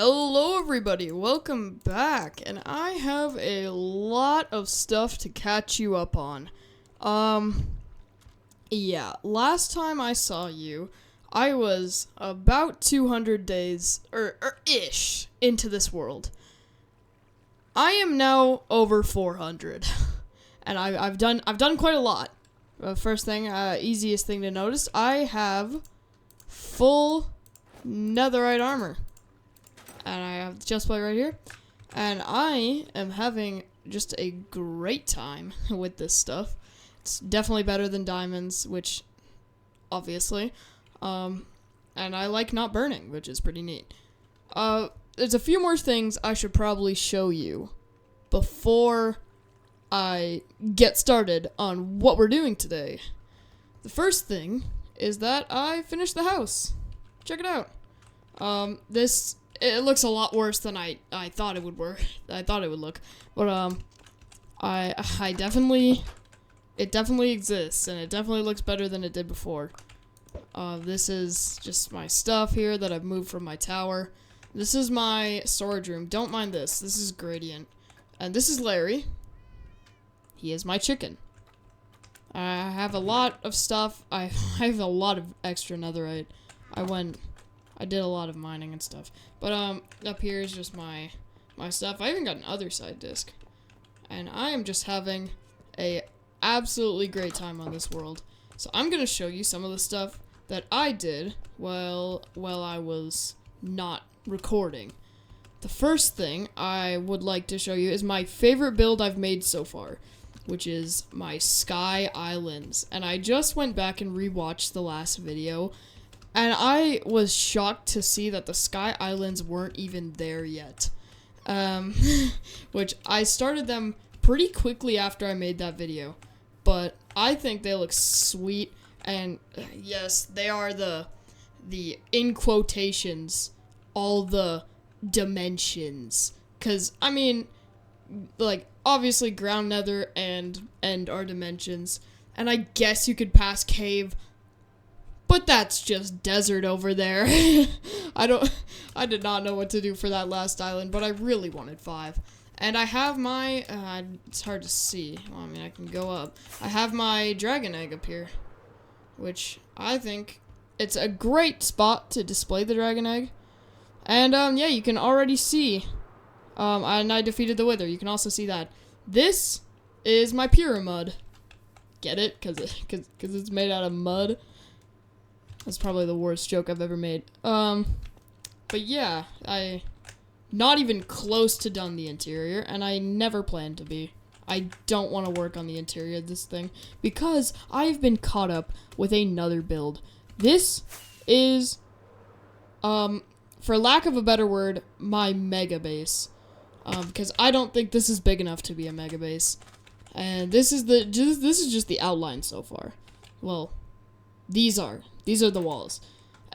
Hello everybody, welcome back, and I have a lot of stuff to catch you up on. Yeah, last time I saw you, I was about 200 days, ish, into this world. I am now over 400, and I've done quite a lot. First thing, easiest thing to notice, I have full netherite armor. And I have the chest plate right here. And I am having just a great time with this stuff. It's definitely better than diamonds, which, obviously. And I like not burning, which is pretty neat. There's a few more things I should probably show you before I get started on what we're doing today. The first thing is that I finished the house. Check it out. It looks a lot worse than I thought it would work. I thought it would look, but I definitely, it definitely exists, and it definitely looks better than it did before. This is just my stuff here that I've moved from my tower. This is my storage room. Don't mind this. This is Gradient, and this is Larry. He is my chicken. I have a lot of stuff. I have a lot of extra netherite. I did a lot of mining and stuff. But, up here is just my stuff. I even got an other side disc. And I am just having a absolutely great time on this world. So I'm going to show you some of the stuff that I did while I was not recording. The first thing I would like to show you is my favorite build I've made so far, which is my Sky Islands. And I just went back and rewatched the last video, and I was shocked to see that the Sky Islands weren't even there yet. Which I started them pretty quickly after I made that video. But I think they look sweet, and yes, they are the in quotations, all the dimensions. 'Cause, I mean, like, obviously ground nether and end are dimensions. And I guess you could pass cave, but that's just desert over there. I did not know what to do for that last island, but I really wanted 5. And I have my, it's hard to see. Well, I mean, I can go up. I have my dragon egg up here, which I think it's a great spot to display the dragon egg. And, yeah, you can already see, and I defeated the wither. You can also see that. This is my pyramid. Get it? Cause it's made out of mud. That's probably the worst joke I've ever made. But yeah, not even close to done the interior, and I never plan to be. I don't want to work on the interior of this thing, because I've been caught up with another build. This is, for lack of a better word, my mega base. Because I don't think this is big enough to be a mega base. And this is just the outline so far. Well, these are the walls.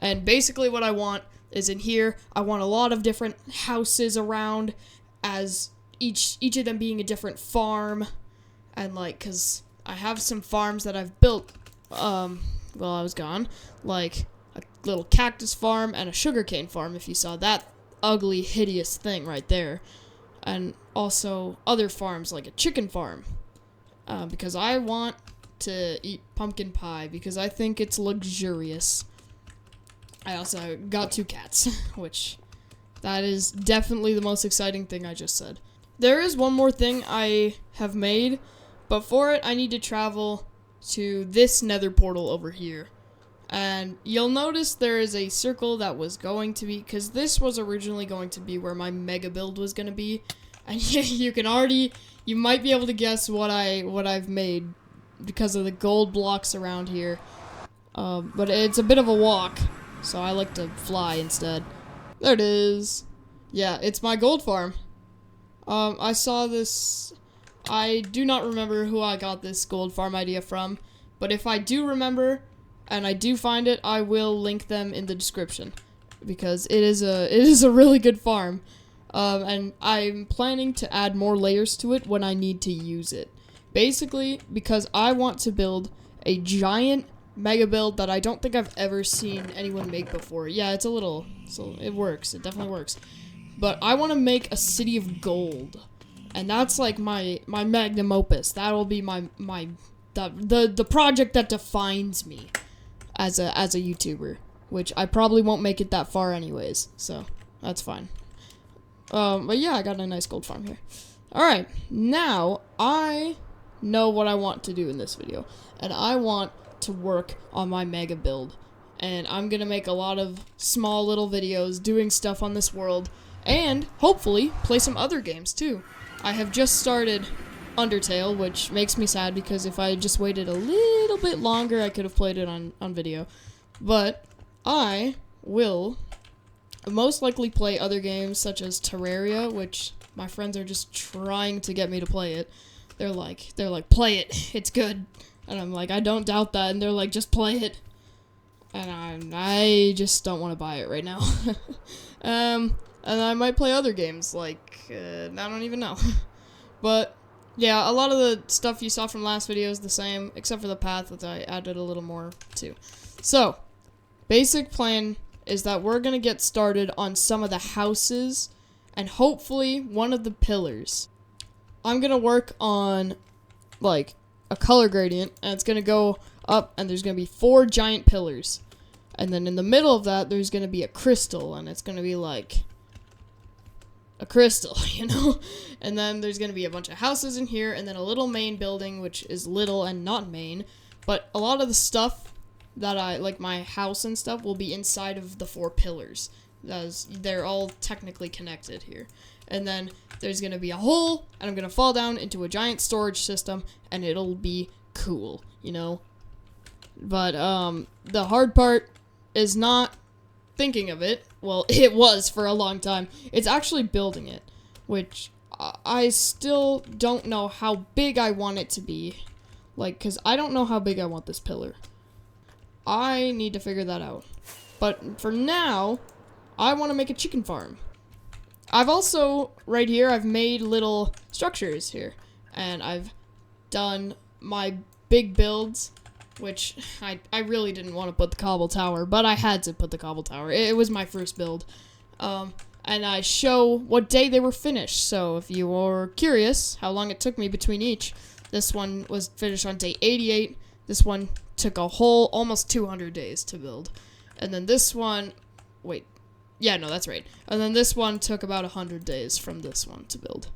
And basically what I want is in here, I want a lot of different houses around, as each of them being a different farm. And like, cause I have some farms that I've built, while I was gone. Like a little cactus farm and a sugarcane farm, if you saw that ugly, hideous thing right there. And also other farms like a chicken farm. Because I want to eat pumpkin pie because I think it's luxurious. I also got 2 cats, which that is definitely the most exciting thing I just said. There is one more thing I have made, but for it I need to travel to this nether portal over here. And you'll notice there is a circle that was going to be, because this was originally going to be where my mega build was going to be. And you might be able to guess what I've made because of the gold blocks around here. But it's a bit of a walk, so I like to fly instead. There it is. Yeah, it's my gold farm. I saw this. I do not remember who I got this gold farm idea from, but if I do remember and I do find it, I will link them in the description, because it is a really good farm. And I'm planning to add more layers to it when I need to use it. Basically, because I want to build a giant mega build that I don't think I've ever seen anyone make before. Yeah, so it works. It definitely works. but I want to make a city of gold. And that's like my magnum opus. That'll be the project that defines me as a YouTuber, which I probably won't make it that far anyways. So, that's fine. But yeah, I got a nice gold farm here. Alright, now I know what I want to do in this video. And I want to work on my mega build. And I'm gonna make a lot of small little videos doing stuff on this world. And hopefully play some other games too. I have just started Undertale, which makes me sad because if I just waited a little bit longer, I could have played it on video. But I will most likely play other games such as Terraria, which my friends are just trying to get me to play it. They're like, play it, it's good. And I'm like, I don't doubt that, and they're like, just play it. And I just don't want to buy it right now. And I might play other games, like, I don't even know. But, yeah, a lot of the stuff you saw from last video is the same, except for the path that I added a little more to. So, basic plan is that we're going to get started on some of the houses, and hopefully one of the pillars. I'm going to work on, like, a color gradient, and it's going to go up, and there's going to be 4 giant pillars. And then in the middle of that, there's going to be a crystal, and it's going to be, like, a crystal, you know? And then there's going to be a bunch of houses in here, and then a little main building, which is little and not main. But a lot of the stuff that like my house and stuff, will be inside of the 4 pillars. They're all technically connected here. And then there's going to be a hole, and I'm going to fall down into a giant storage system, and it'll be cool, you know? But, the hard part is not thinking of it. Well, it was for a long time. It's actually building it, which I still don't know how big I want it to be. Like, because I don't know how big I want this pillar. I need to figure that out. But for now, I want to make a chicken farm. I've also, right here, I've made little structures here. And I've done my big builds, which I really didn't want to put the cobble tower, but I had to put the cobble tower. It was my first build. And I show what day they were finished. So if you were curious how long it took me between each, this one was finished on day 88. This one took a whole almost 200 days to build. And then this one, wait, yeah, no, that's right. And then this one took about 100 days from this one to build.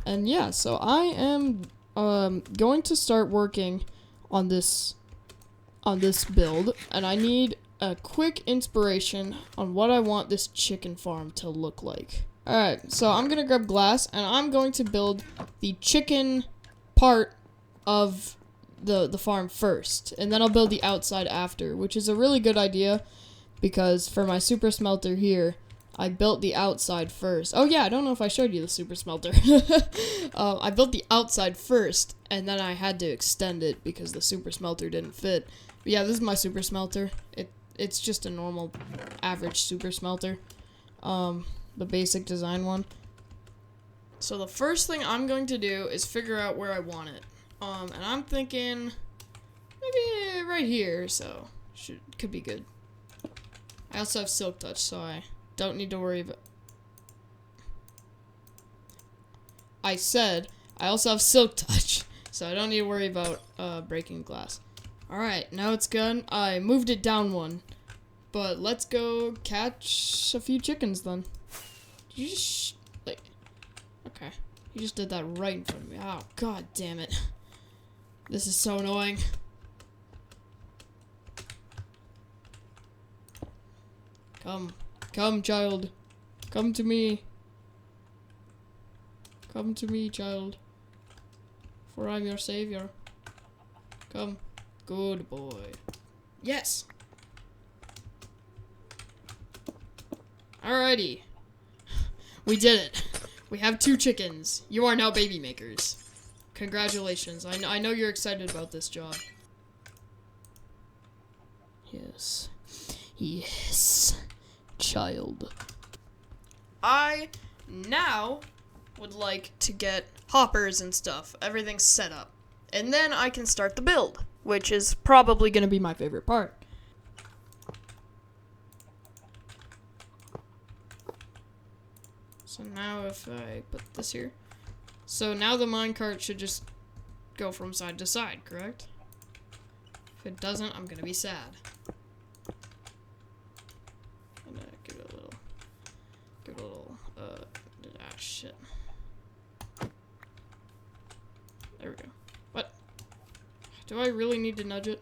And yeah, so I am going to start working on this build, and I need a quick inspiration on what I want this chicken farm to look like. Alright, so I'm gonna grab glass, and I'm going to build the chicken part of the farm first, and then I'll build the outside after, which is a really good idea, because for my super smelter here, I built the outside first. Oh yeah, I don't know if I showed you the super smelter. I built the outside first, and then I had to extend it because the super smelter didn't fit. But yeah, this is my super smelter. It's just a normal, average super smelter. The basic design one. So the first thing I'm going to do is figure out where I want it. And I'm thinking maybe right here, so could be good. I also have silk touch, so I don't need to worry about. I said I also have silk touch, so I don't need to worry about breaking glass. Alright, now it's gone. I moved it down one. But let's go catch a few chickens then. You just okay. You just did that right in front of me. Oh, god damn it. This is so annoying. Come, child. Come to me. Come to me, child. For I'm your savior. Come. Good boy. Yes! Alrighty. We did it. We have 2 chickens. You are now baby makers. Congratulations. I know you're excited about this job. Yes. Yes. Child. I now would like to get hoppers and stuff. Everything's set up. And then I can start the build, which is probably going to be my favorite part. So now if I put this here. So now the minecart should just go from side to side, correct? If it doesn't, I'm gonna be sad. I'm gonna give it a little, shit. There we go. What? Do I really need to nudge it?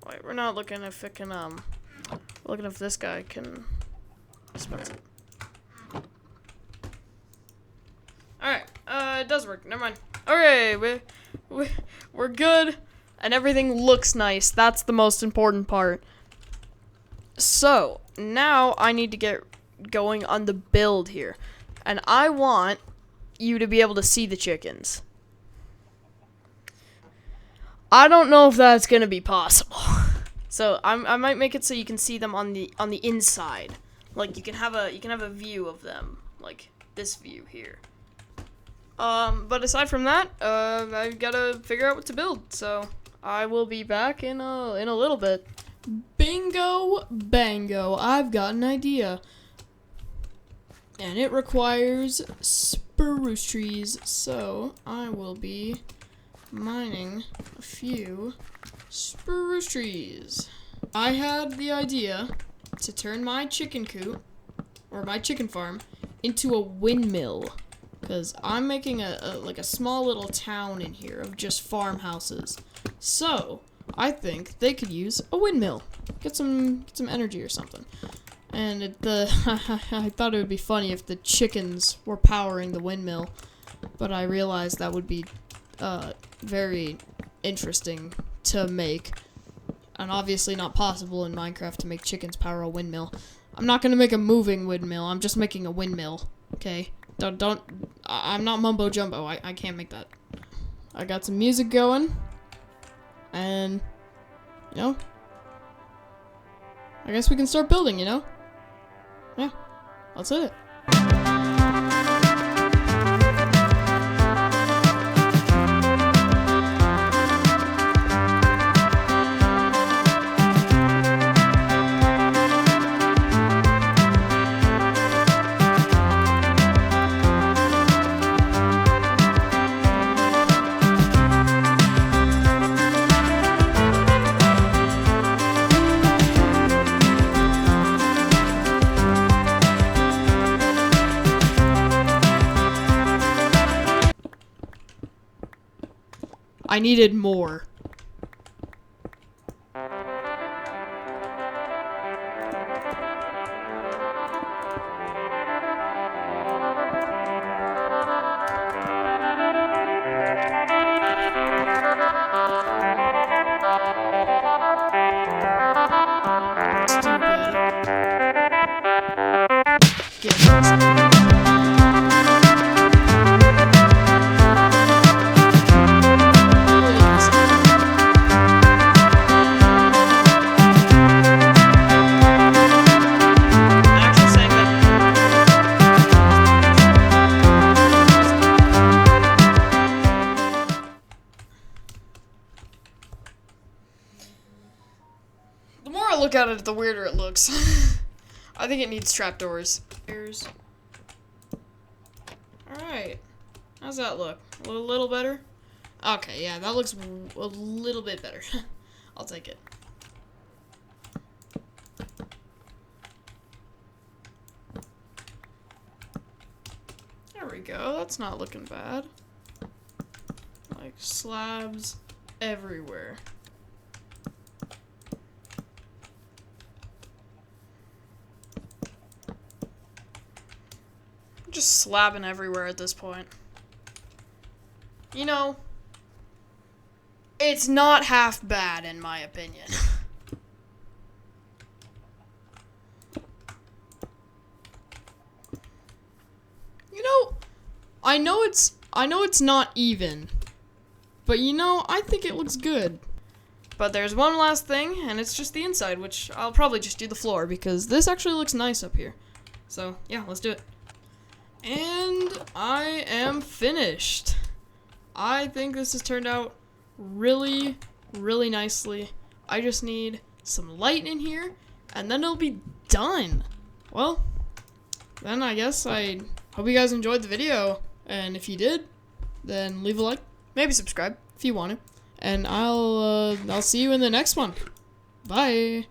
Wait, we're not looking if it can, we're looking if this guy can dispense it. Alright, it does work. Never mind. Okay, we're good, and everything looks nice. That's the most important part. So, now I need to get going on the build here. And I want you to be able to see the chickens. I don't know if that's gonna be possible. So I might make it so you can see them on the inside. Like you can have a view of them, like this view here. But aside from that, I've gotta figure out what to build. So I will be back in a little bit. Bingo bango! I've got an idea, and it requires spruce trees. So I will be mining a few spruce trees. I had the idea to turn my chicken coop, or my chicken farm, into a windmill. Because I'm making like a small little town in here of just farmhouses. So, I think they could use a windmill. Get some energy or something. And I thought it would be funny if the chickens were powering the windmill. But I realized that would be very interesting to make, and obviously not possible in Minecraft to make chickens power a windmill. I'm not gonna make a moving windmill. I'm just making a windmill. Okay, I'm not mumbo jumbo. I can't make that. I got some music going, and you know, I guess we can start building. You know, yeah, that's it. I needed more. The more I look at it, the weirder it looks. I think it needs trapdoors. Alright. How's that look? A little better? Okay, yeah, that looks a little bit better. I'll take it. There we go. That's not looking bad. Like slabs everywhere. Just slabbing everywhere at this point. You know, it's not half bad in my opinion. You know, I know it's not even, but you know, I think it looks good. But there's one last thing, and it's just the inside, which I'll probably just do the floor because this actually looks nice up here. So yeah, let's do it. And I am finished. I think this has turned out really, really nicely. I just need some light in here, and then it'll be done. Well, then I guess I hope you guys enjoyed the video, and if you did, then leave a like, maybe subscribe if you want to, and I'll see you in the next one. Bye.